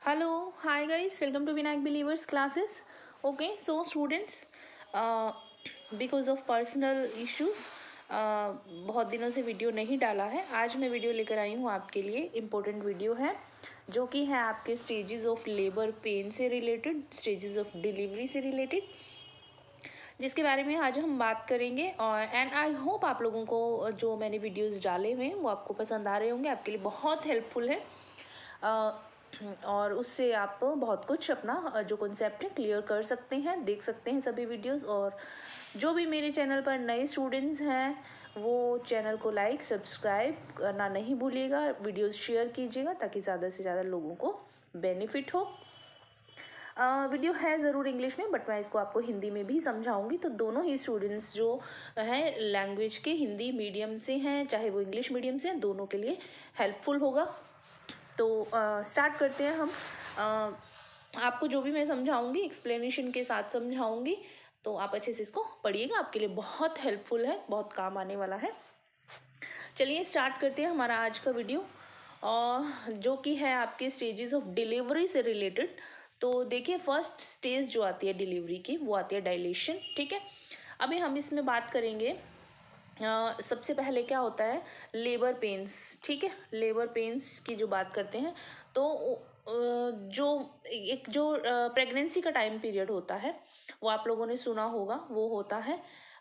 Hello, hi guys, welcome to Vinayak Believers classes. Okay, so students, because of personal issues, बहुत दिनों से video नहीं डाला है. आज मैं वीडियो लेकर आई हूँ आपके लिए. इम्पोर्टेंट वीडियो है जो कि है आपके स्टेजेस ऑफ लेबर पेन से रिलेटेड, स्टेजेस ऑफ डिलीवरी से रिलेटेड, जिसके बारे में आज हम बात करेंगे. और एंड आई होप आप लोगों को जो मैंने वीडियोस डाले हुए हैं वो आपको पसंद आ रहे होंगे, आपके लिए बहुत हेल्पफुल है. और उससे आप बहुत कुछ अपना जो कॉन्सेप्ट है क्लियर कर सकते हैं, देख सकते हैं सभी वीडियोस. और जो भी मेरे चैनल पर नए स्टूडेंट्स हैं वो चैनल को लाइक सब्सक्राइब करना नहीं भूलिएगा, वीडियोस शेयर कीजिएगा ताकि ज़्यादा से ज़्यादा लोगों को बेनिफिट हो. वीडियो है ज़रूर इंग्लिश में, बट मैं इसको आपको हिंदी में भी समझाऊंगी. तो दोनों ही स्टूडेंट्स जो हैं लैंग्वेज के, हिंदी मीडियम से हैं चाहे वो इंग्लिश मीडियम से हैं, दोनों के लिए हेल्पफुल होगा. तो स्टार्ट करते हैं हम. आपको जो भी मैं समझाऊंगी एक्सप्लेनेशन के साथ समझाऊंगी, तो आप अच्छे से इसको पढ़िएगा, आपके लिए बहुत हेल्पफुल है, बहुत काम आने वाला है. चलिए स्टार्ट करते हैं हमारा आज का वीडियो, जो कि है आपके स्टेजेस ऑफ डिलीवरी से रिलेटेड. तो देखिए, फर्स्ट स्टेज जो आती है डिलीवरी की वो आती है डायलेशन. ठीक है, अभी हम इसमें बात करेंगे. सबसे पहले क्या होता है, लेबर पेन्स. ठीक है, लेबर पेन्स की जो बात करते हैं तो जो प्रेगनेंसी का टाइम पीरियड होता है वो आप लोगों ने सुना होगा, वो होता है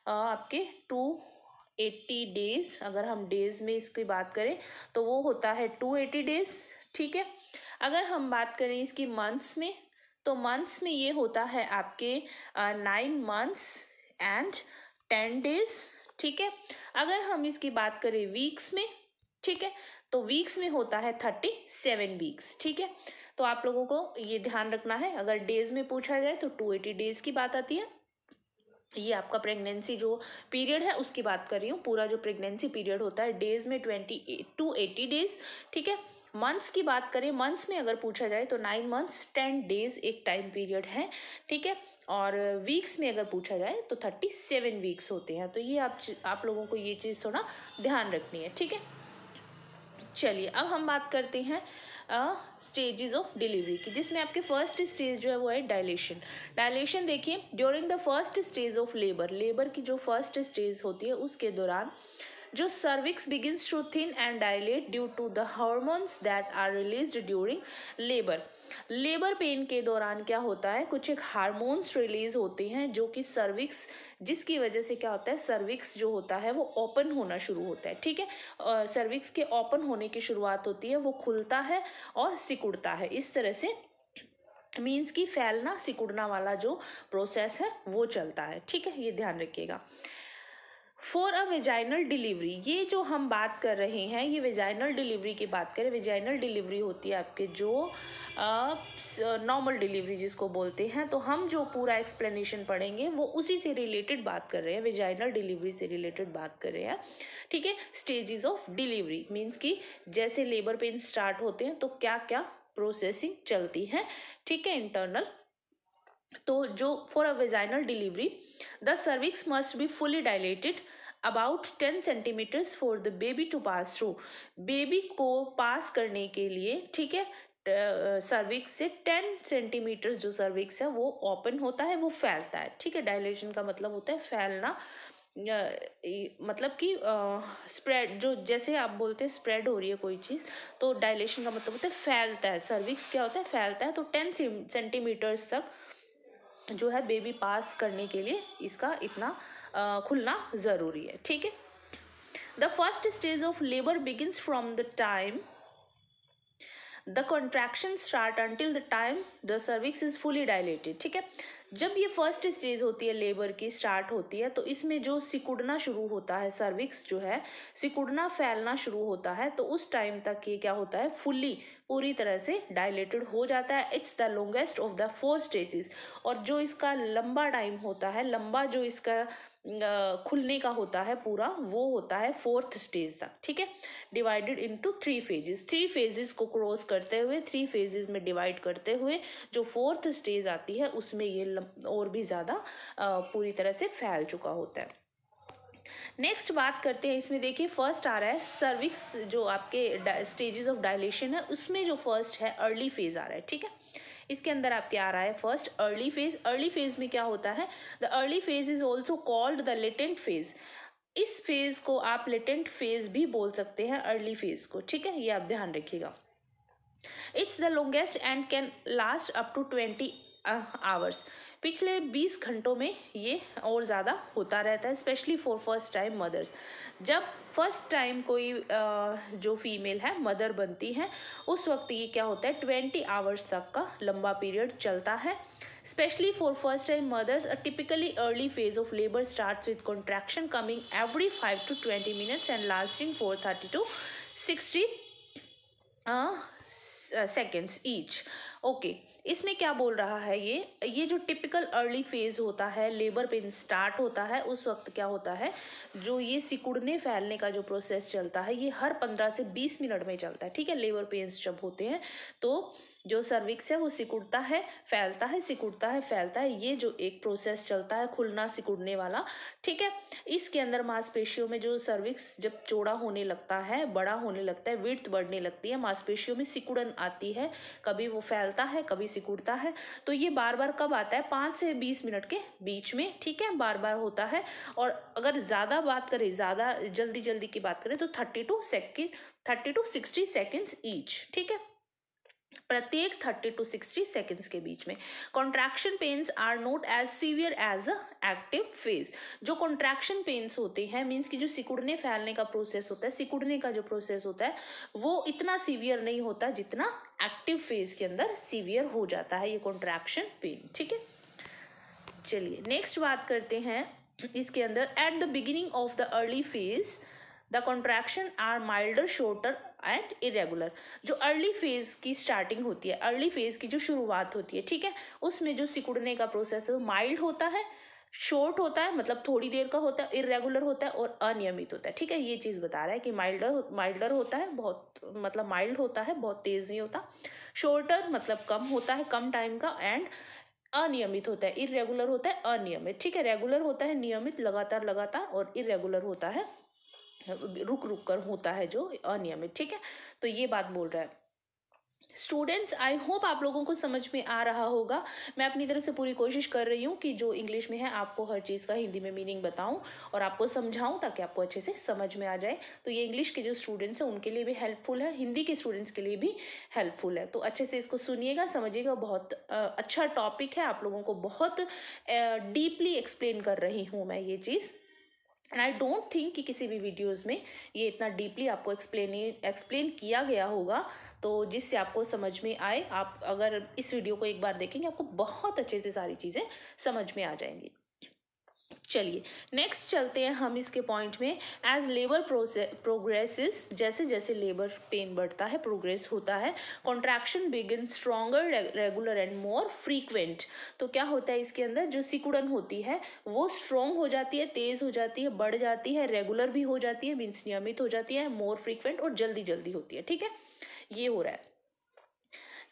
आपके 280 डेज. अगर हम डेज में इसकी बात करें तो वो होता है 280 डेज. ठीक है, अगर हम बात करें इसकी मंथ्स में तो मंथ्स में ये होता है आपके 9 मंथ्स एंड 10 डेज. ठीक है, अगर हम इसकी बात करें वीक्स में, ठीक है, तो वीक्स में होता है 37 वीक्स. ठीक है, तो आप लोगों को ये ध्यान रखना है. अगर डेज में पूछा जाए तो 280 डेज की बात आती है. ये आपका प्रेगनेंसी जो पीरियड है उसकी बात कर रही हूँ. पूरा जो प्रेगनेंसी पीरियड होता है डेज में 280 डेज. ठीक है, मंथ्स की बात करें, मंथ्स में अगर पूछा जाए तो 9 मंथ्स 10 डेज एक टाइम पीरियड है. ठीक है, और वीक्स में अगर पूछा जाए तो 37 वीक्स होते हैं. तो ये आप लोगों को ये चीज़ थोड़ा ध्यान रखनी है. ठीक है, चलिए अब हम बात करते हैं स्टेजेस ऑफ डिलीवरी की, जिसमें आपके फर्स्ट स्टेज जो है वो है डायलेशन. डायलेशन देखिए, during the first stage of labour की जो फर्स्ट स्टेज होती है उसके दौरान जो cervix begins to thin and dilate due to the hormones that are released during labour. Labour pain के दौरान क्या होता है, कुछ एक हार्मोन्स रिलीज होते हैं जो कि सर्विक्स, जिसकी वजह से क्या होता है, सर्विक्स जो होता है वो ओपन होना शुरू होता है. ठीक है, सर्विक्स के ओपन होने की शुरुआत होती है, वो खुलता है और सिकुड़ता है. इस तरह से मीन्स की फैलना सिकुड़ना वाला जो प्रोसेस है वो चलता है. ठीक है, ये ध्यान रखिएगा. फॉर अ वेजाइनल डिलीवरी, ये जो हम बात कर रहे हैं ये वेजाइनल डिलीवरी की बात करें. वेजाइनल डिलीवरी होती है आपके जो नॉर्मल डिलीवरी जिसको बोलते हैं. तो हम जो पूरा एक्सप्लेनेशन पढ़ेंगे वो उसी से रिलेटेड बात कर रहे हैं, वेजाइनल डिलीवरी से रिलेटेड बात कर रहे हैं. ठीक है, स्टेजेस ऑफ डिलीवरी मीन्स कि जैसे लेबर पेन स्टार्ट होते हैं तो क्या क्या प्रोसेसिंग चलती है. ठीक है, इंटरनल. तो जो for a vaginal delivery the cervix must be fully dilated about 10 centimetres for the baby to pass through. Baby को पास करने के लिए, ठीक है, सर्विक्स से 10 सेंटीमीटर्स जो सर्विक्स है वो ओपन होता है, वो फैलता है. ठीक है, डायलेशन का मतलब होता है फैलना, मतलब कि स्प्रेड, जो जैसे आप बोलते हैं स्प्रेड हो रही है कोई चीज़, तो डायलेशन का मतलब होता है फैलता है. सर्विक्स क्या होता है, फैलता है. तो 10 सेंटीमीटर्स तक जो है बेबी पास करने के लिए इसका इतना खुलना ज़रूरी है. ठीक है, the first stage of labour begins from the time the contraction start until the time the cervix is fully dilated. ठीक है, जब ये फर्स्ट स्टेज होती है लेबर की, स्टार्ट होती है, तो इसमें जो सिकुड़ना शुरू होता है, सर्विक्स जो है सिकुड़ना फैलना शुरू होता है, तो उस टाइम तक ये क्या होता है, फुल्ली पूरी तरह से डायलेटेड हो जाता है. It's the longest of the 4 stages. और जो इसका लंबा टाइम होता है, लंबा जो इसका खुलने का होता है पूरा, वो होता है 4th स्टेज तक. ठीक है, डिवाइडेड इनटू 3 फेजेस. 3 फेजेस को क्रॉस करते हुए, 3 फेजेस में डिवाइड करते हुए जो 4th स्टेज आती है उसमें ये और भी ज़्यादा पूरी तरह से फैल चुका होता है. नेक्स्ट बात करते हैं, इसमें देखिए फर्स्ट आ रहा है सर्विक्स, जो आपके स्टेजेस ऑफ डायलेशन है उसमें जो फर्स्ट है अर्ली फेज आ रहा है, ठीक है। इसके अंदर आपके आ रहा है first early phase. Early phase में क्या होता है, the early phase is also called the latent phase. इस फेज को आप लेटेंट फेज भी बोल सकते हैं, अर्ली फेज को, ठीक है, ये आप ध्यान रखिएगा। It's the longest and can last up to 20 hours. पिछले 20 घंटों में ये और ज़्यादा होता रहता है, specially for first time mothers. जब फर्स्ट टाइम कोई जो फीमेल है मदर बनती है उस वक्त ये क्या होता है 20 आवर्स तक का लंबा पीरियड चलता है। Specially for first time mothers a typically early phase of labour starts with contraction coming every 5 to 20 minutes and lasting for 30 to 60 seconds each. Okay, इसमें क्या बोल रहा है, ये जो टिपिकल अर्ली फेज होता है, लेबर पेन स्टार्ट होता है, उस वक्त क्या होता है, जो ये सिकुड़ने फैलने का जो प्रोसेस चलता है ये हर 15 से 20 मिनट में चलता है, ठीक है। लेबर पेन्स जब होते हैं तो जो सर्विक्स है वो सिकुड़ता है, फैलता है, सिकुड़ता है, फैलता है, ये जो एक प्रोसेस चलता है खुलना सिकुड़ने वाला, ठीक है। इसके अंदर मांसपेशियों में जो सर्विक्स जब चौड़ा होने लगता है, बड़ा होने लगता है, विड्थ बढ़ने लगती है, मांसपेशियों में सिकुड़न आती है, कभी वो फैलता है कभी सिकुड़ता है। तो ये बार बार कब आता है, 5 से 20 मिनट के बीच में, ठीक है, बार बार होता है। और अगर ज्यादा बात करें, ज्यादा जल्दी जल्दी की बात करें तो 30 to 60 सेकेंड्स ईच, ठीक है, प्रत्येक 30 to 60 सेकेंड्स के बीच में। Contraction pains are not as severe as a active phase. जो कॉन्ट्रैक्शन पेन्स होते हैं मीन्स कि जो सिकुड़ने फैलने का प्रोसेस होता है, सिकुड़ने का जो प्रोसेस होता है वो इतना सीवियर नहीं होता जितना एक्टिव फेज के अंदर सीवियर हो जाता है ये कॉन्ट्रैक्शन पेन, ठीक है। चलिए नेक्स्ट बात करते हैं इसके अंदर। At the beginning of the early phase the contraction are milder, shorter and irregular. जो अर्ली फेज की स्टार्टिंग होती है, अर्ली फेज की जो शुरुआत होती है, ठीक है, उसमें जो सिकुड़ने का प्रोसेस है वो माइल्ड होता है, शॉर्ट होता है मतलब थोड़ी देर का होता है, इरेगुलर होता है और अनियमित होता है, ठीक है। ये चीज बता रहा है कि माइल्डर होता है, बहुत मतलब माइल्ड होता है, बहुत तेज नहीं होता। शॉर्टर मतलब कम होता है, कम टाइम का, एंड अनियमित होता है, इरेगुलर होता है, अनियमित, ठीक है। रेगुलर होता है नियमित, लगातार लगातार, और इरेगुलर होता है रुक रुक कर होता है जो अनियमित, ठीक है। तो ये बात बोल रहा है। स्टूडेंट्स, आई होप आप लोगों को समझ में आ रहा होगा। मैं अपनी तरफ से पूरी कोशिश कर रही हूँ कि जो इंग्लिश में है आपको हर चीज़ का हिंदी में मीनिंग बताऊं और आपको समझाऊं ताकि आपको अच्छे से समझ में आ जाए। तो ये इंग्लिश के जो स्टूडेंट्स हैं उनके लिए भी हेल्पफुल है, हिंदी के स्टूडेंट्स के लिए भी हेल्पफुल है। तो अच्छे से इसको सुनिएगा, समझिएगा। बहुत अच्छा टॉपिक है, आप लोगों को बहुत डीपली एक्सप्लेन कर रही हूँ मैं ये चीज़। एंड आई डोंट थिंक कि किसी भी वीडियोस में ये इतना डीपली आपको एक्सप्लेन किया गया होगा, तो जिससे आपको समझ में आए। आप अगर इस वीडियो को एक बार देखेंगे आपको बहुत अच्छे से सारी चीज़ें समझ में आ जाएंगी। चलिए नेक्स्ट चलते हैं हम इसके पॉइंट में। एज लेबर प्रोग्रेसेस, जैसे जैसे लेबर पेन बढ़ता है, प्रोग्रेस होता है, contraction begin stronger, regular and more frequent. तो क्या होता है इसके अंदर, जो सिकुड़न होती है वो स्ट्रॉन्ग हो जाती है, तेज हो जाती है, बढ़ जाती है, रेगुलर भी हो जाती है मीन्स नियमित हो जाती है, मोर फ्रीक्वेंट और जल्दी जल्दी होती है, ठीक है। ये हो रहा है।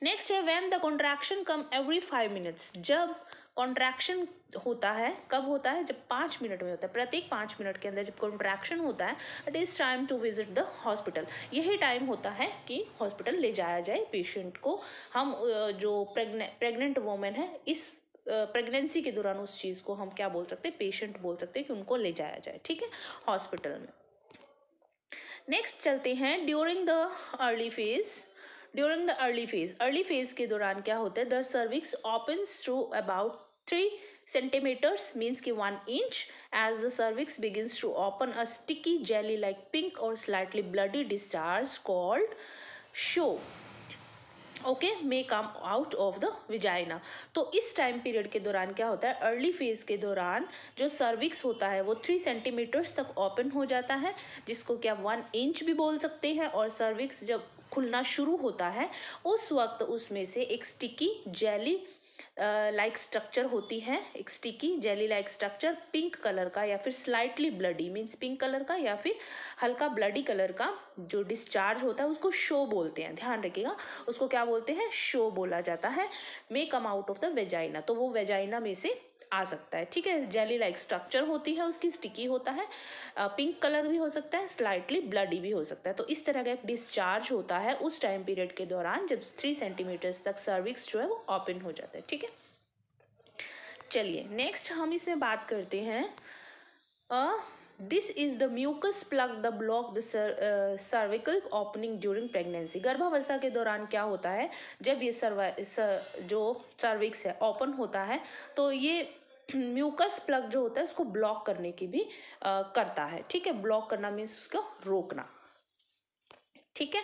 नेक्स्ट है when the contraction come every 5 minutes. जब कॉन्ट्रैक्शन होता है, कब होता है, जब 5 मिनट में होता है, प्रत्येक 5 मिनट के अंदर जब कॉन्ट्रैक्शन होता है, it is time to visit the hospital. यही टाइम होता है कि हॉस्पिटल ले जाया जाए पेशेंट को। हम जो प्रेग्नेंट वोमेन है, इस प्रेगनेंसी के दौरान उस चीज को हम क्या बोल सकते हैं, पेशेंट बोल सकते हैं कि उनको ले जाया जाए, ठीक है, हॉस्पिटल में। नेक्स्ट चलते हैं during the early phase. During the early phase के दौरान क्या होता है, the cervix opens through about 3 centimeters means कि 1 inch as the cervix begins to open, a sticky jelly like pink or slightly bloody discharge called show may come out of the vagina। तो इस time period के दौरान क्या होता है, early phase के दौरान जो सर्विक्स होता है वो 3 सेंटीमीटर्स तक ओपन हो जाता है, जिसको क्या 1 इंच भी बोल सकते हैं। और सर्विक्स जब खुलना शुरू होता है उस वक्त उसमें से एक स्टिकी जेली लाइक स्ट्रक्चर होती है, एक sticky jelly like structure pink colour का या फिर slightly bloody means pink colour का या फिर हल्का ब्लडी कलर का जो डिस्चार्ज होता है उसको शो बोलते हैं। ध्यान रखिएगा, उसको क्या बोलते हैं, शो बोला जाता है। May come out of the vagina, तो वो वेजाइना में से आ सकता है, ठीक है। जेली लाइक स्ट्रक्चर होती है उसकी, स्टिकी होता है, पिंक कलर भी हो सकता है, स्लाइटली ब्लडी भी हो सकता है। तो इस तरह का एक डिस्चार्ज होता है उस टाइम पीरियड के दौरान जब 3 सेंटीमीटर तक सर्विक्स जो है वो ओपन हो जाता है, ठीक है। चलिए नेक्स्ट हम इसमें बात करते हैं, this is the mucus plug the block the cervical opening during pregnancy. गर्भावस्था के दौरान क्या होता है, जब ये जो सर्विक्स है ओपन होता है तो ये म्यूकस प्लग जो होता है उसको ब्लॉक करने की भी करता है, ठीक है। ब्लॉक करना मीन्स उसको रोकना, ठीक है।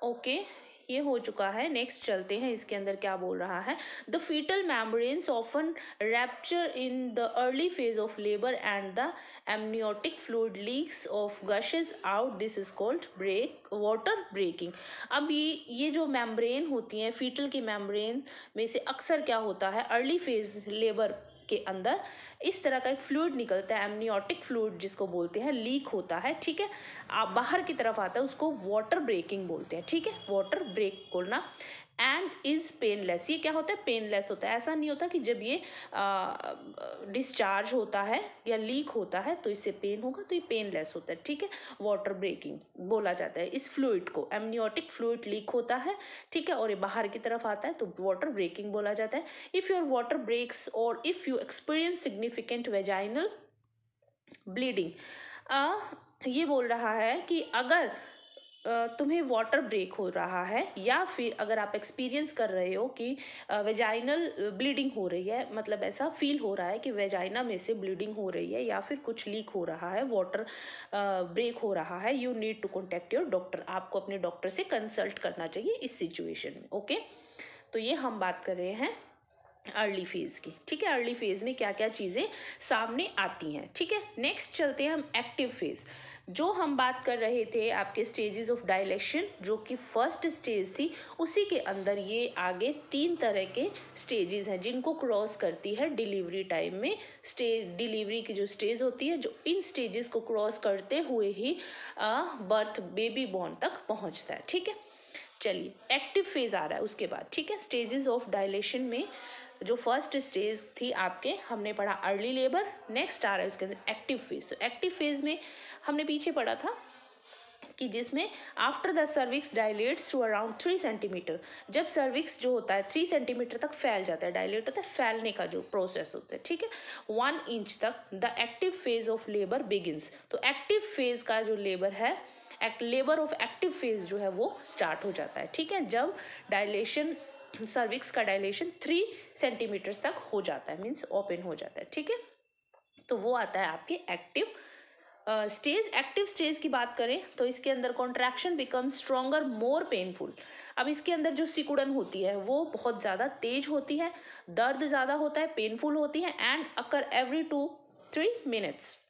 ओके ये हो चुका है। नेक्स्ट चलते हैं, इसके अंदर क्या बोल रहा है, the fetal membranes often rupture in the early phase of labour and the amniotic fluid leaks of gushes out, this is called water breaking. अब ये जो मेम्ब्रेन होती है फीटल की मेम्ब्रेन में से अक्सर क्या होता है, अर्ली फेज लेबर के अंदर इस तरह का एक फ्लूइड निकलता है, एमनियोटिक फ्लूइड जिसको बोलते हैं, लीक होता है, ठीक है। आप बाहर की तरफ आता है, उसको वाटर ब्रेकिंग बोलते हैं, ठीक है। वाटर ब्रेक बोलना, एंड इज पेनलेस। ये क्या होता है, पेनलेस होता है। ऐसा नहीं होता कि जब ये डिस्चार्ज होता है या लीक होता है तो इससे पेन होगा, तो ये पेनलेस होता है, ठीक है। वाटर ब्रेकिंग बोला जाता है इस फ्लूइड को, एमनियोटिक फ्लूइड लीक होता है, ठीक है, और ये बाहर की तरफ आता है तो वाटर ब्रेकिंग बोला जाता है। इफ योर वाटर ब्रेक्स और if you experience significant vaginal bleeding, ये बोल रहा है कि अगर तुम्हें वाटर ब्रेक हो रहा है या फिर अगर आप एक्सपीरियंस कर रहे हो कि वेजाइनल ब्लीडिंग हो रही है, मतलब ऐसा फील हो रहा है कि वेजाइना में से ब्लीडिंग हो रही है या फिर कुछ लीक हो रहा है, वाटर ब्रेक हो रहा है, you need to contact your doctor. आपको अपने डॉक्टर से कंसल्ट करना चाहिए इस सिचुएशन में, ओके। तो ये हम बात कर रहे हैं अर्ली फेज की, ठीक है। अर्ली फेज में क्या क्या चीजें सामने आती हैं, ठीक है। नेक्स्ट चलते हैं हम एक्टिव फेज। जो हम बात कर रहे थे आपके स्टेजेस ऑफ डायलेशन, जो कि फर्स्ट स्टेज थी, उसी के अंदर ये आगे 3 तरह के स्टेजेस हैं जिनको क्रॉस करती है डिलीवरी टाइम में। डिलीवरी की जो स्टेज होती है, जो इन स्टेजेस को क्रॉस करते हुए ही बर्थ बेबी बॉर्न तक पहुंचता है, ठीक है। चलिए एक्टिव फेज आ रहा है उसके बाद, ठीक है। स्टेजेस ऑफ डायलेशन में जो फर्स्ट स्टेज थी आपके, हमने पढ़ा अर्ली लेबर, नेक्स्ट आ रहा है उसके अंदर एक्टिव फेज। तो एक्टिव फेज में हमने पीछे पढ़ा था कि जिसमें after the cervix dilates to around 3 centimeter, जब सर्विक्स जो होता है 3 सेंटीमीटर तक फैल जाता है, डायलेट होता है, फैलने का जो प्रोसेस होता है, ठीक है, 1 इंच तक, the active phase of labour begins. तो एक्टिव फेज का जो लेबर है, लेबर ऑफ एक्टिव फेज जो है वो स्टार्ट हो जाता है, ठीक है, जब डायलेशन सर्विक्स का डायलेशन 3 सेंटीमीटर तक हो जाता है, मीन्स ओपन हो जाता है, ठीक है। तो वो आता है आपके एक्टिव स्टेज। एक्टिव स्टेज की बात करें तो इसके अंदर कॉन्ट्रैक्शन बिकम स्ट्रॉन्गर मोर पेनफुल। अब इसके अंदर जो सिकुड़न होती है वो बहुत ज़्यादा तेज होती है, दर्द ज़्यादा होता है, पेनफुल होती है, एंड अकर एवरी 2-3 मिनट्स।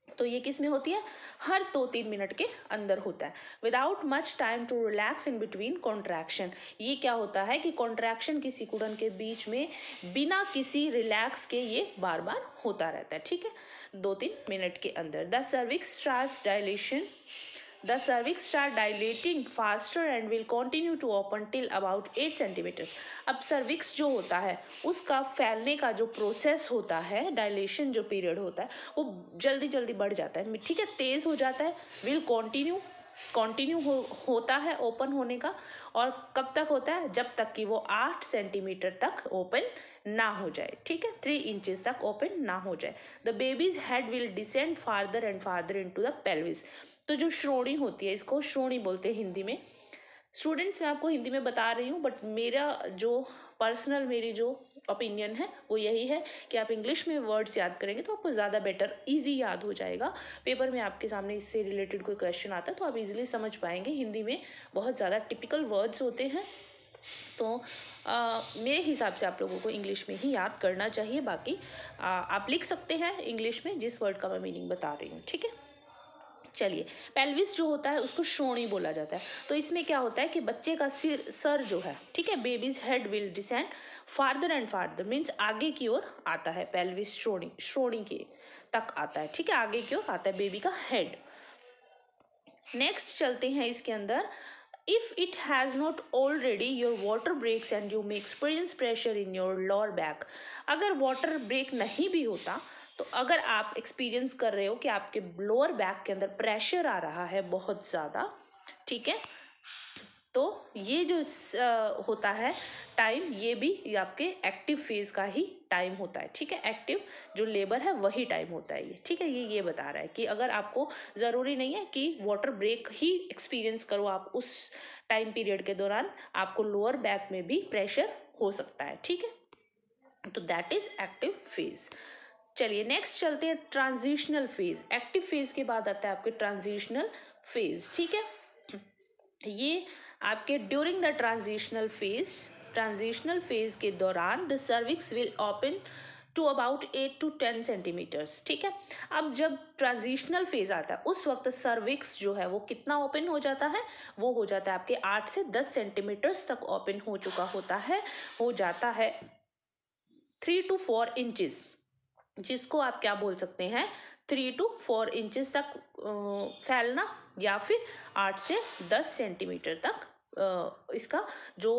तो ये किस में होती है, हर 2-3 मिनट के अंदर होता है, without much time to relax in between contraction. ये क्या होता है कि कॉन्ट्रैक्शन की सिकुड़न के बीच में बिना किसी रिलैक्स के ये बार बार होता रहता है, ठीक है, 2-3 मिनट के अंदर। The cervix starts dilation, the cervix start dilating faster and will continue to open till about 8 centimeters. अब cervix जो होता है उसका फैलने का जो प्रोसेस होता है, डायलेशन जो पीरियड होता है वो जल्दी जल्दी बढ़ जाता है, ठीक है, तेज हो जाता है, will कंटिन्यू होता है ओपन होने का, और कब तक होता है, जब तक कि वो 8 सेंटीमीटर तक ओपन ना हो जाए, ठीक है, 3 इंचेस तक ओपन ना हो जाए। The baby's head will descend farther and farther into the pelvis. तो जो श्रोणी होती है, इसको श्रोणी बोलते हैं हिंदी में। स्टूडेंट्स मैं आपको हिंदी में बता रही हूँ, बट मेरी जो ओपिनियन है वो यही है कि आप इंग्लिश में वर्ड्स याद करेंगे तो आपको ज़्यादा बेटर इजी याद हो जाएगा। पेपर में आपके सामने इससे रिलेटेड कोई क्वेश्चन आता है तो आप इजीली समझ पाएंगे। हिंदी में बहुत ज़्यादा टिपिकल वर्ड्स होते हैं, तो मेरे हिसाब से आप लोगों को इंग्लिश में ही याद करना चाहिए। बाकी आप लिख सकते हैं इंग्लिश में जिस वर्ड का मैं मीनिंग बता रही हूँ, ठीक है। चलिए, पेल्विस जो होता है उसको श्रोणी बोला जाता है। तो इसमें क्या होता है कि बच्चे का सर जो है, ठीक है, babies head will descend farther and farther, means आगे की ओर आता है, पेल्विस श्रोणी के तक आता है, ठीक है, आगे की ओर आता है बेबी का हेड। नेक्स्ट चलते हैं इसके अंदर, If it has not already, your water breaks and you may experience pressure in your lower back. अगर वाटर ब्रेक नहीं भी होता तो अगर आप एक्सपीरियंस कर रहे हो कि आपके लोअर बैक के अंदर प्रेशर आ रहा है बहुत ज़्यादा, ठीक है, तो ये जो होता है टाइम, ये भी आपके एक्टिव फेज का ही टाइम होता है, ठीक है। एक्टिव जो लेबर है वही टाइम होता है ये, ठीक है। ये बता रहा है कि अगर आपको ज़रूरी नहीं है कि वाटर ब्रेक ही एक्सपीरियंस करो आप उस टाइम पीरियड के दौरान, आपको लोअर बैक में भी प्रेशर हो सकता है, ठीक है। तो दैट इज एक्टिव फेज। चलिए नेक्स्ट चलते हैं ट्रांजिशनल फेज। एक्टिव फेज के बाद आता है आपके ट्रांजिशनल फेज, ठीक है। ये आपके ड्यूरिंग द ट्रांजिशनल फेज के दौरान the cervix will open to about 8 to 10 centimeters, ठीक है। अब जब ट्रांजिशनल फेज आता है उस वक्त सर्विक्स जो है वो कितना ओपन हो जाता है, वो हो जाता है आपके 8 से 10 सेंटीमीटर्स तक ओपन हो चुका होता है, हो जाता है 3 to 4 इंचेस, जिसको आप क्या बोल सकते हैं 3 to 4 इंचेस तक फैलना, या फिर 8 से 10 सेंटीमीटर तक इसका जो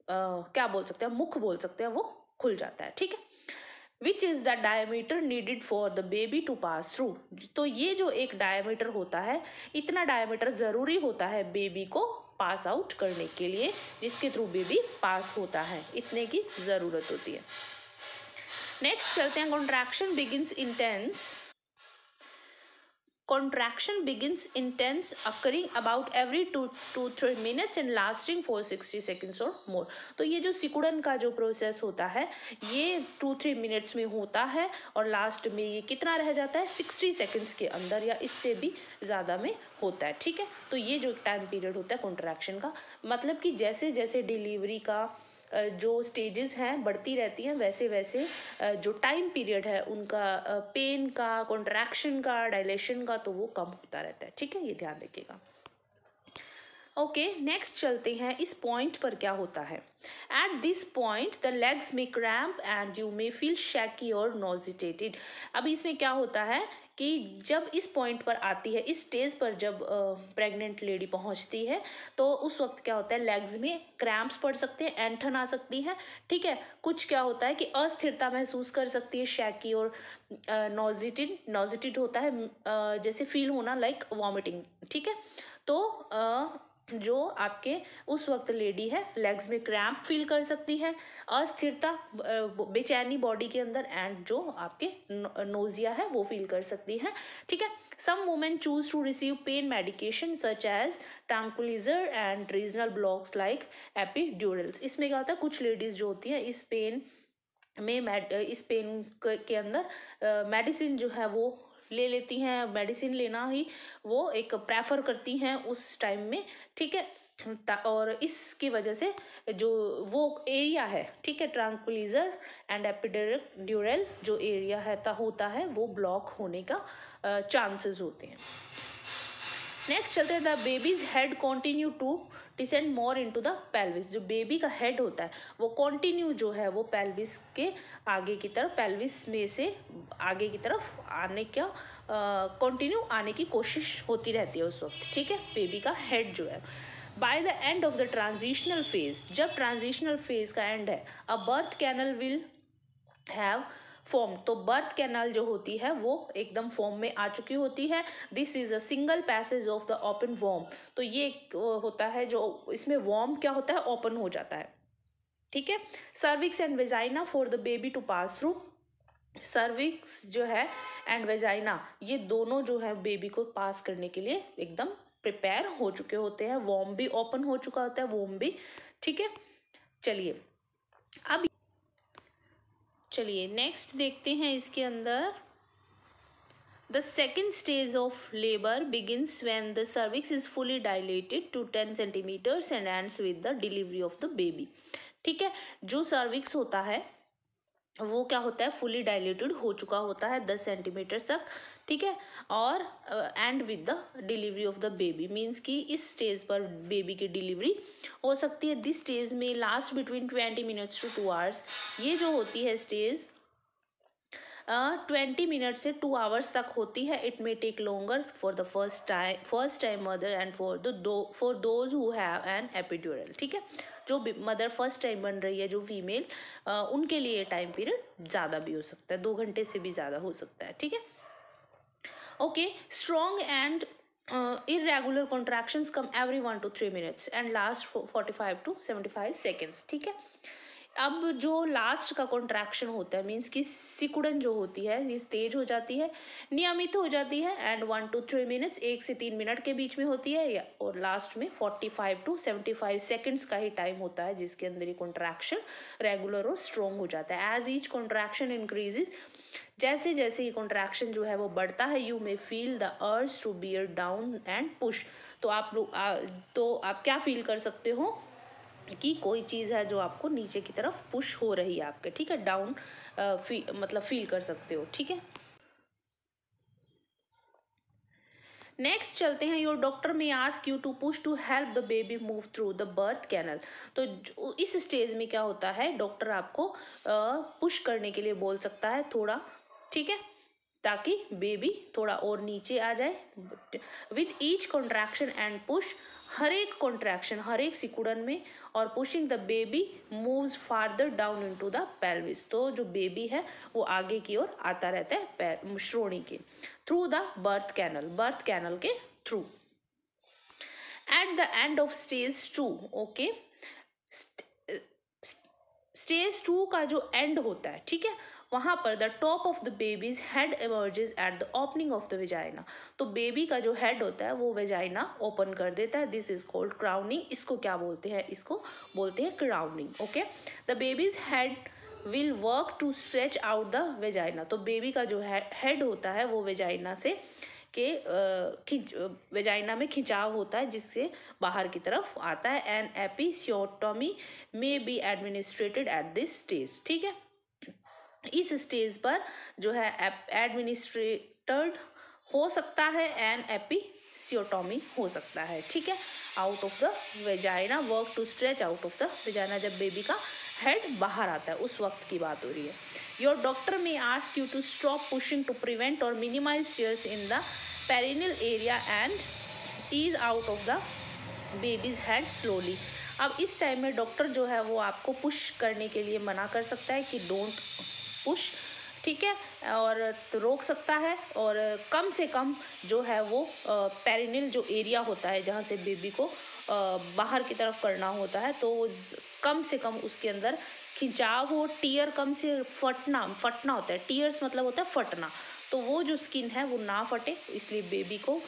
क्या बोल सकते हैं, मुख बोल सकते हैं, वो खुल जाता है, ठीक है। Which is the diameter needed for the baby to pass through. तो ये जो एक डायमीटर होता है, इतना डायमीटर जरूरी होता है बेबी को पास आउट करने के लिए, जिसके थ्रू बेबी पास होता है, इतने की जरूरत होती है। नेक्स्ट चलते हैं contraction begins intense. Contraction begins intense, occurring about every 2 to 3 minutes and lasting for 60 seconds or more. तो ये जो सिकुड़न का जो प्रोसेस होता है ये 2-3 मिनट्स में होता है और लास्ट में ये कितना रह जाता है 60 सेकंड्स के अंदर या इससे भी ज़्यादा में होता है, ठीक है। तो ये जो टाइम पीरियड होता है कॉन्ट्रैक्शन का, मतलब कि जैसे जैसे डिलीवरी का जो स्टेजेस हैं बढ़ती रहती हैं, वैसे वैसे जो टाइम पीरियड है उनका पेन का, कॉन्ट्रैक्शन का, डायलेशन का, तो वो कम होता रहता है, ठीक है। ये ध्यान रखिएगा। ओके नेक्स्ट चलते हैं इस पॉइंट पर क्या होता है। At this point the legs में cramp and you may feel shaky और नॉजिटेटेड। अब इसमें क्या होता है कि जब इस पॉइंट पर आती है, इस स्टेज पर जब प्रेग्नेंट लेडी पहुंचती है, तो उस वक्त क्या होता है लेग्स में क्रैम्प्स पड़ सकते हैं, ऐंठन आ सकती है, ठीक है। कुछ क्या होता है कि अस्थिरता महसूस कर सकती है, शैकी और नॉजिटेड होता है जैसे फील होना लाइक वॉमिटिंग, ठीक है। तो जो आपके उस वक्त लेडी है लेग्स में क्रैम्प फील कर सकती है, अस्थिरता, बेचैनी बॉडी के अंदर, एंड जो आपके नोजिया है वो फील कर सकती है, ठीक है। Some women choose to receive pain medication such as tranquilizer and regional blocks like epidurals. इसमें क्या होता है कुछ लेडीज जो होती है इस पेन के अंदर मेडिसिन जो है वो ले लेती हैं, मेडिसिन लेना ही वो एक प्रेफर करती हैं उस टाइम में, ठीक है। और इसकी वजह से जो वो एरिया है, ठीक है, ट्रैंक्विलाइजर एंड एपिड्यूरल जो एरिया है होता है वो ब्लॉक होने का चांसेस होते हैं। नेक्स्ट चलते हैं the baby's head continue to descend more into the pelvis. जो बेबी का हेड होता है वो कंटिन्यू जो है वो पेल्विस के आगे की तरफ, पेल्विस में से आगे की तरफ आने का कंटिन्यू आने की कोशिश होती रहती है उस वक्त, ठीक है, बेबी का हेड जो है। By the end of the transitional phase, जब ट्रांजिशनल फेज का एंड है, a birth canal will have form. तो बर्थ कैनाल जो होती है वो एकदम फॉर्म में आ चुकी होती है। This is a single passage of the open वॉर्म। तो ये होता है जो इसमें वॉर्म क्या होता है ओपन हो जाता है, ठीक है। Cervix and vagina for the baby to pass through. Cervix जो है एंड वेजाइना ये दोनों जो है बेबी को पास करने के लिए एकदम प्रिपेयर हो चुके होते हैं, वॉर्म भी ओपन हो चुका होता है, वॉर्म भी, ठीक है। चलिए नेक्स्ट देखते हैं इसके अंदर। The second stage of labour begins when the cervix is fully dilated to 10 centimeters and ends with the delivery of the baby, ठीक है। जो सर्विक्स होता है वो क्या होता है फुली डायलेटेड हो चुका होता है 10 सेंटीमीटर तक, ठीक है। और and with the delivery of the baby means कि इस स्टेज पर बेबी की डिलीवरी हो सकती है। This stage may last between 20 minutes to 2 hours. ये जो होती है स्टेज 20 मिनट से 2 आवर्स तक होती है. It may take longer for the first time mother and for those who have an epidural. ठीक है, जो मदर फर्स्ट टाइम बन रही है, जो फीमेल, उनके लिए टाइम पीरियड ज़्यादा भी हो सकता है, 2 घंटे से भी ज़्यादा हो सकता है. ठीक है, okay. Strong and irregular contractions come every 1 to 3 minutes and last 45 to 75 seconds. ठीक है, अब जो लास्ट का कॉन्ट्रैक्शन होता है, मीन्स कि सिकुड़न जो होती है, जिस तेज हो जाती है, नियमित हो जाती है, एंड 1 to 3 मिनट्स, 1 से 3 मिनट के बीच में होती है, या और लास्ट में 45 to 75 सेकेंड्स का ही टाइम होता है जिसके अंदर ये कॉन्ट्रैक्शन रेगुलर और स्ट्रॉन्ग हो जाता है. एज ईच कॉन्ट्रैक्शन इंक्रीजेज, जैसे जैसे ये कॉन्ट्रैक्शन जो है वो बढ़ता है, you may feel the urge to bear down and push. तो आप क्या फील कर सकते हो कि कोई चीज़ है जो आपको नीचे की तरफ पुश हो रही है आपके. ठीक है, डाउन मतलब फील कर सकते हो. ठीक है, नेक्स्ट चलते हैं. Your doctor may ask you to push to help the baby move through the birth canal. तो इस स्टेज में क्या होता है, डॉक्टर आपको पुश करने के लिए बोल सकता है थोड़ा. ठीक है, ताकि बेबी थोड़ा और नीचे आ जाए. With each contraction and push, हर एक कॉन्ट्रैक्शन, हर एक सिकुड़न में, और pushing the baby moves farther down into the pelvis. तो जो बेबी है वो आगे की ओर आता रहता है श्रोणी के थ्रू द बर्थ कैनल के through. At the end of stage 2, okay, stage 2 का जो एंड होता है, ठीक है, वहां पर the top of the baby's head emerges at the opening of the vagina. तो बेबी का जो हेड होता है वो वेजाइना ओपन कर देता है. This is called crowning. इसको क्या बोलते हैं, इसको बोलते हैं crowning. Okay, the baby's head will work to stretch out the vagina. तो बेबी का जो हेड होता है वो वेजाइना से वेजाइना में खिंचाव होता है, जिससे बाहर की तरफ आता है. An episiotomy may be administered at this stage. ठीक है, इस स्टेज पर जो है एडमिनिस्ट्रेटेड हो सकता है, एन एपिसियोटोमी हो सकता है. ठीक है, out of the vagina, work to stretch out of the vagina. जब बेबी का हेड बाहर आता है उस वक्त की बात हो रही है. Your doctor may ask you to stop pushing to prevent or minimize tears in the perineal area and ease out of the baby's head slowly. अब इस टाइम में डॉक्टर जो है वो आपको पुश करने के लिए मना कर सकता है कि डोंट पुश. ठीक है, और तो रोक सकता है, और कम से कम जो है वो पेरिनियल जो एरिया होता है जहाँ से बेबी को बाहर की तरफ करना होता है, तो कम से कम उसके अंदर खिंचाव हो. टीयर कम से फटना होता है. टीयर्स मतलब होता है फटना. तो वो जो स्किन है वो ना फटे, इसलिए बेबी को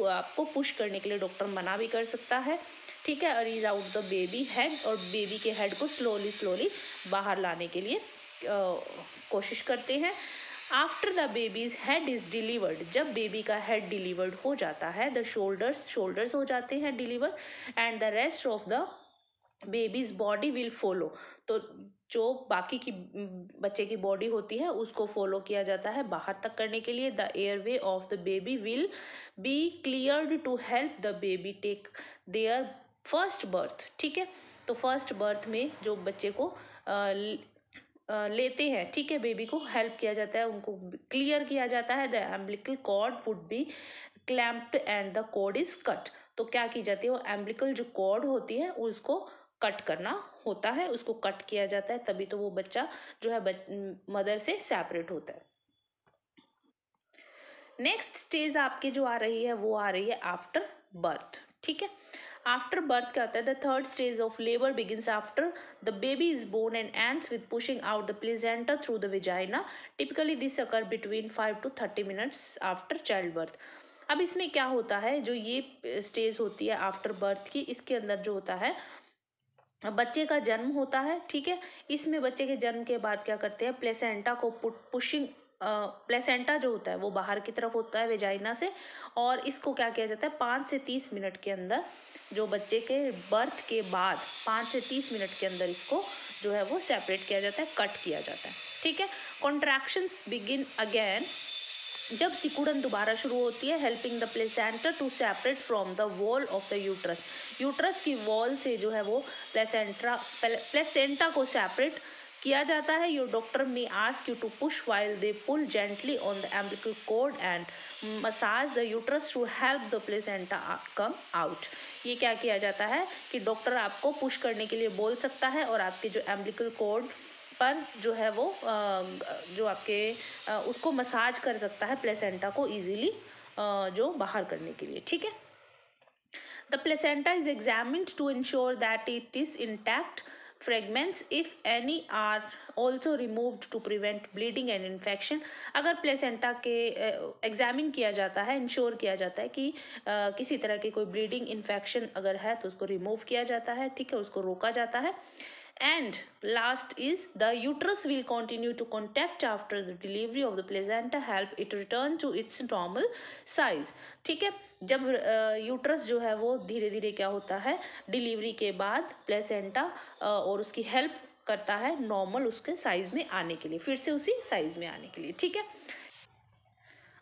आपको पुश करने के लिए डॉक्टर मना भी कर सकता है. ठीक है, रीज आउट द बेबी हेड, और बेबी के हेड को स्लोली बाहर लाने के लिए कोशिश करते हैं. After the baby's head is delivered, जब बेबी का हेड डिलीवर्ड हो जाता है, द शोल्डर्स हो जाते हैं deliver, and the rest of the babies body will follow. तो जो बाकी की बच्चे की बॉडी होती है उसको फॉलो किया जाता है बाहर तक करने के लिए. The airway of the baby will be cleared to help the baby take their first birth. ठीक है, तो फर्स्ट बर्थ में जो बच्चे को लेते हैं, ठीक है, बेबी को हेल्प किया जाता है, उनको क्लियर किया जाता है. The umbilical cord would be clamped and the cord is cut. तो क्या की जाती है, वो एम्बिलिकल जो कॉर्ड होती है उसको कट करना होता है, उसको कट किया जाता है, तभी तो वो बच्चा जो है मदर से सेपरेट होता है. नेक्स्ट स्टेज आपके जो आ रही है वो आ रही है आफ्टर बर्थ. ठीक है, आफ्टर बर्थ क्या होता है, the third stage of labour begins after the baby is born and ends with pushing out the placenta through the vagina. Typically this occur between 5 to 30 minutes after childbirth. अब इसमें क्या होता है, जो ये स्टेज होती है after birth की, इसके अंदर जो होता है बच्चे का जन्म होता है. ठीक है, इसमें बच्चे के जन्म के बाद क्या करते हैं, प्लेसेंटा को पुशिंग, प्लेसेंटा जो होता है वो बाहर की तरफ होता है वेजाइना से, और इसको क्या किया जाता है 5 से 30 मिनट के अंदर, जो बच्चे के बर्थ के बाद 5 से 30 मिनट के अंदर इसको जो है वो सेपरेट किया जाता है, कट किया जाता है. ठीक है, कॉन्ट्रैक्शंस बिगिन अगेन, जब सिकुड़न दोबारा शुरू होती है, helping the placenta to separate from the wall of the uterus. Uterus की वॉल से जो है वो प्लेसेंटा को सेपरेट किया जाता है. Your doctor may ask you to push while they pull gently on the umbilical cord and massage the uterus to help the placenta come out. ये क्या किया जाता है कि डॉक्टर आपको पुश करने के लिए बोल सकता है और आपके जो एम्बिलिकल कॉर्ड पर जो है वो जो आपके उसको मसाज कर सकता है प्लेसेंटा को इजीली जो बाहर करने के लिए. ठीक है. The placenta is examined to ensure that it is intact. Fragments, if any, are also removed to prevent bleeding and infection. अगर प्लेसेंटा के एग्जामिन किया जाता है, इंश्योर किया जाता है कि किसी तरह की कोई ब्लीडिंग इन्फेक्शन अगर है तो उसको रिमूव किया जाता है. ठीक है, उसको रोका जाता है. And last is the uterus will continue to contract after the delivery of the placenta, help it return to its normal size. ठीक है, जब यूट्रस जो है वो धीरे धीरे क्या होता है डिलीवरी के बाद प्लेसेंटा और उसकी हेल्प करता है नॉर्मल उसके साइज में आने के लिए, फिर से उसी साइज में आने के लिए. ठीक है.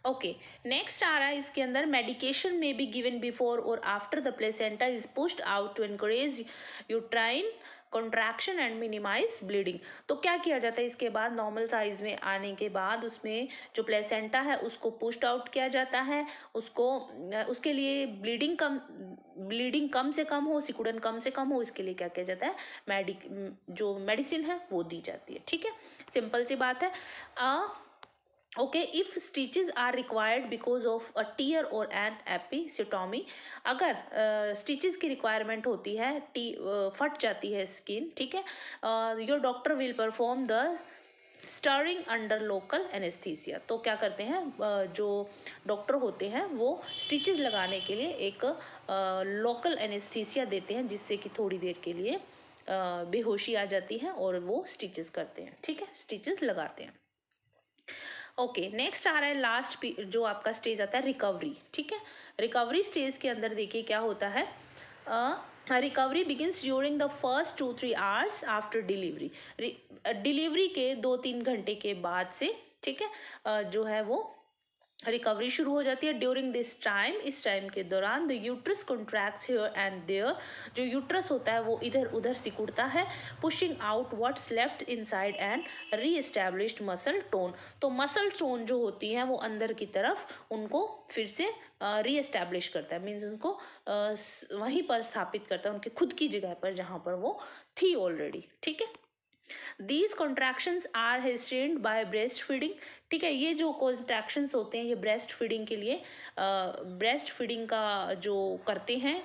ओके, नेक्स्ट आ रहा है इसके अंदर medication may be given before or after the placenta is pushed out to encourage uterine contraction and minimise bleeding. तो क्या किया जाता है इसके बाद नॉर्मल साइज में आने के बाद उसमें जो प्लेसेंटा है उसको पुश्ड आउट किया जाता है, उसको उसके लिए ब्लीडिंग कम से कम हो, सिकुड़न कम से कम हो, इसके लिए क्या किया जाता है जो मेडिसिन है वो दी जाती है. ठीक है, सिंपल सी बात है. Okay, if stitches are required because of a tear or an episiotomy, अगर स्टिचेस की रिक्वायरमेंट होती है, फट जाती है स्किन. ठीक है, your doctor will perform the stirring under local anaesthesia. तो क्या करते हैं जो डॉक्टर होते हैं वो स्टिचेस लगाने के लिए एक लोकल एनेस्थीसिया देते हैं जिससे कि थोड़ी देर के लिए बेहोशी आ जाती है और वो स्टिचेस करते हैं. ठीक है, स्टिचेस लगाते हैं. ओके, नेक्स्ट आ रहा है लास्ट जो आपका स्टेज आता है रिकवरी. ठीक है, रिकवरी स्टेज के अंदर देखिए क्या होता है. Recovery begins during the first 2-3 hours after delivery. Delivery के 2-3 घंटे के बाद से ठीक है जो है वो रिकवरी शुरू हो जाती है. ड्यूरिंग दिस टाइम, इस टाइम के दौरान the uterus contracts here and there. जो यूट्रस होता है वो इधर उधर सिकुड़ता है, pushing out what's left inside and re established muscle tone. तो मसल टोन जो होती है वो अंदर की तरफ उनको फिर से री एस्टैब्लिश करता है, मीन्स उनको वहीं पर स्थापित करता है उनके खुद की जगह पर जहां पर वो थी ऑलरेडी. ठीक है. These contractions are restrained by breast feeding. ठीक है, ये जो कॉन्ट्रैक्शंस होते हैं ये ब्रेस्ट फीडिंग के लिए ब्रेस्ट फीडिंग का जो करते हैं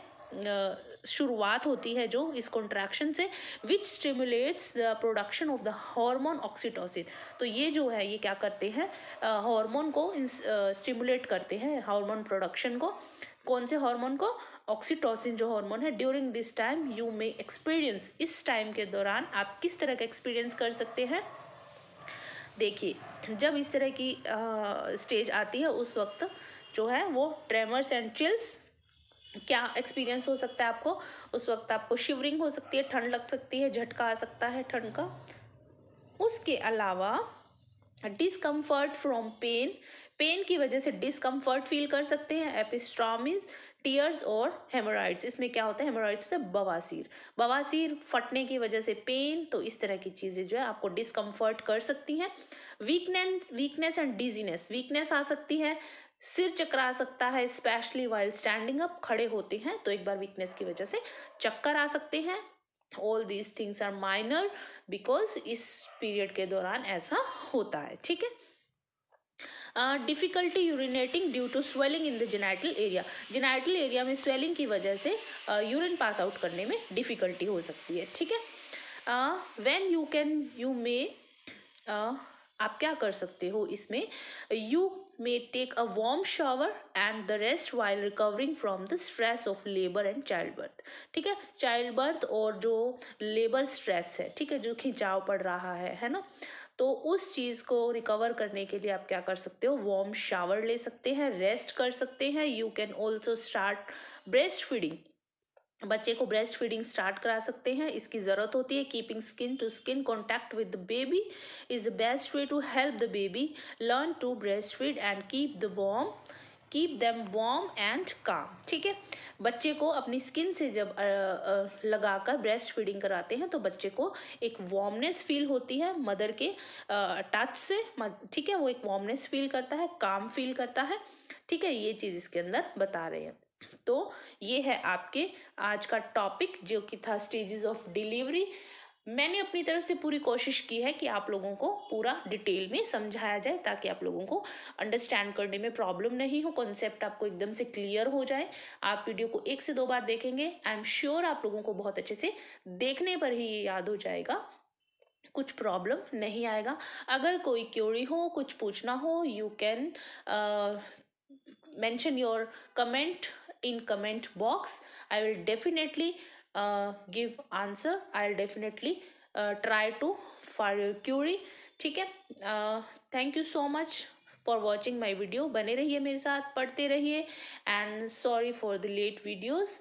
शुरुआत होती है जो इस कॉन्ट्रैक्शन से, which stimulates the production of the hormone oxytocin. तो ये जो है ये क्या करते हैं हार्मोन को स्टिमुलेट करते हैं, हार्मोन प्रोडक्शन को. कौन से हार्मोन को? ऑक्सीटोसिन जो हार्मोन है. During this time you may experience, इस टाइम के दौरान आप किस तरह का एक्सपीरियंस कर सकते हैं. देखिए जब इस तरह की स्टेज आती है उस वक्त जो है वो ट्रेमर्स एंड चिल्स क्या एक्सपीरियंस हो सकता है आपको. उस वक्त आपको शिवरिंग हो सकती है, ठंड लग सकती है, झटका आ सकता है ठंड का. उसके अलावा डिस्कम्फर्ट फ्रॉम पेन की वजह से डिस्कम्फर्ट फील कर सकते हैं. एपिस्ट्रामिस, टीयर्स और हेमोराइड्स. इसमें क्या होता है हेमोराइड्स से बवासीर फटने की वजह से पेन. तो इस तरह की चीजें जो है आपको डिस्कम्फर्ट कर सकती हैं. वीकनेस एंड डिजीनेस, वीकनेस आ सकती है, सिर चकरा सकता है, स्पेशली वाइल स्टैंडिंग अप, खड़े होते हैं तो एक बार वीकनेस की वजह से चक्कर आ सकते हैं. All these things are minor because इस पीरियड के दौरान ऐसा होता है. ठीक है. Difficulty urinating due to swelling in the genital area. Genital area में स्वेलिंग की वजह से यूरिन पास आउट करने में डिफिकल्टी हो सकती है. ठीक है. व्हेन यू मे आप क्या कर सकते हो इसमें, you may take a warm shower and the rest while recovering from the stress of labor and childbirth. ठीक है, चाइल्ड बर्थ और जो लेबर स्ट्रेस है, ठीक है, जो खिंचाव पड़ रहा है ना, तो उस चीज को रिकवर करने के लिए आप क्या कर सकते हो, वार्म शावर ले सकते हैं, रेस्ट कर सकते हैं. You can also start breast feeding, बच्चे को ब्रेस्ट फीडिंग स्टार्ट करा सकते हैं, इसकी जरूरत होती है. Keeping skin to skin contact with the baby is the best way to help the baby learn to breast feed and keep the warm keep them warm and calm. ठीक है, बच्चे को अपनी स्किन से जब लगाकर ब्रेस्ट फीडिंग कराते हैं तो बच्चे को एक वार्मनेस फील होती है मदर के टच से। ठीक है, वो एक वार्मनेस फील करता है, काम फील करता है। ठीक है, ये चीज इसके अंदर बता रहे हैं। तो ये है आपके आज का टॉपिक जो कि था स्टेजेस ऑफ डिलीवरी। मैंने अपनी तरफ से पूरी कोशिश की है कि आप लोगों को पूरा डिटेल में समझाया जाए ताकि आप लोगों को अंडरस्टैंड करने में प्रॉब्लम नहीं हो, कॉन्सेप्ट आपको एकदम से क्लियर हो जाए। आप वीडियो को 1 से 2 बार देखेंगे, आई एम श्योर आप लोगों को बहुत अच्छे से देखने पर ही ये याद हो जाएगा, कुछ प्रॉब्लम नहीं आएगा। अगर कोई क्यूरी हो, कुछ पूछना हो, you can mention your comment in comment box. I will definitely give answer. I'll definitely try to for your query. ठीक है, thank you so much for watching my video. बने रहिए मेरे साथ, पढ़ते रहिए and sorry for the late videos.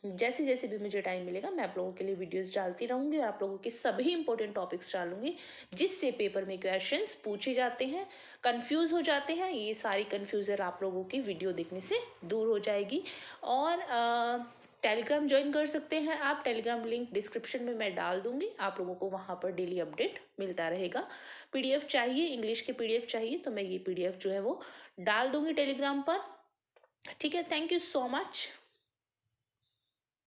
जैसे जैसे भी मुझे टाइम मिलेगा मैं आप लोगों के लिए वीडियोस डालती रहूंगी और आप लोगों के सभी इंपॉर्टेंट टॉपिक्स डालूंगी जिससे पेपर में क्वेश्चंस पूछे जाते हैं, कंफ्यूज हो जाते हैं, ये सारी कंफ्यूजन आप लोगों की वीडियो देखने से दूर हो जाएगी। और टेलीग्राम ज्वाइन कर सकते हैं आप, टेलीग्राम लिंक डिस्क्रिप्शन में मैं डाल दूंगी, आप लोगों को वहां पर डेली अपडेट मिलता रहेगा। पीडीएफ चाहिए, इंग्लिश के पीडीएफ चाहिए तो मैं ये पीडीएफ जो है वो डाल दूंगी टेलीग्राम पर। ठीक है, थैंक यू सो मच।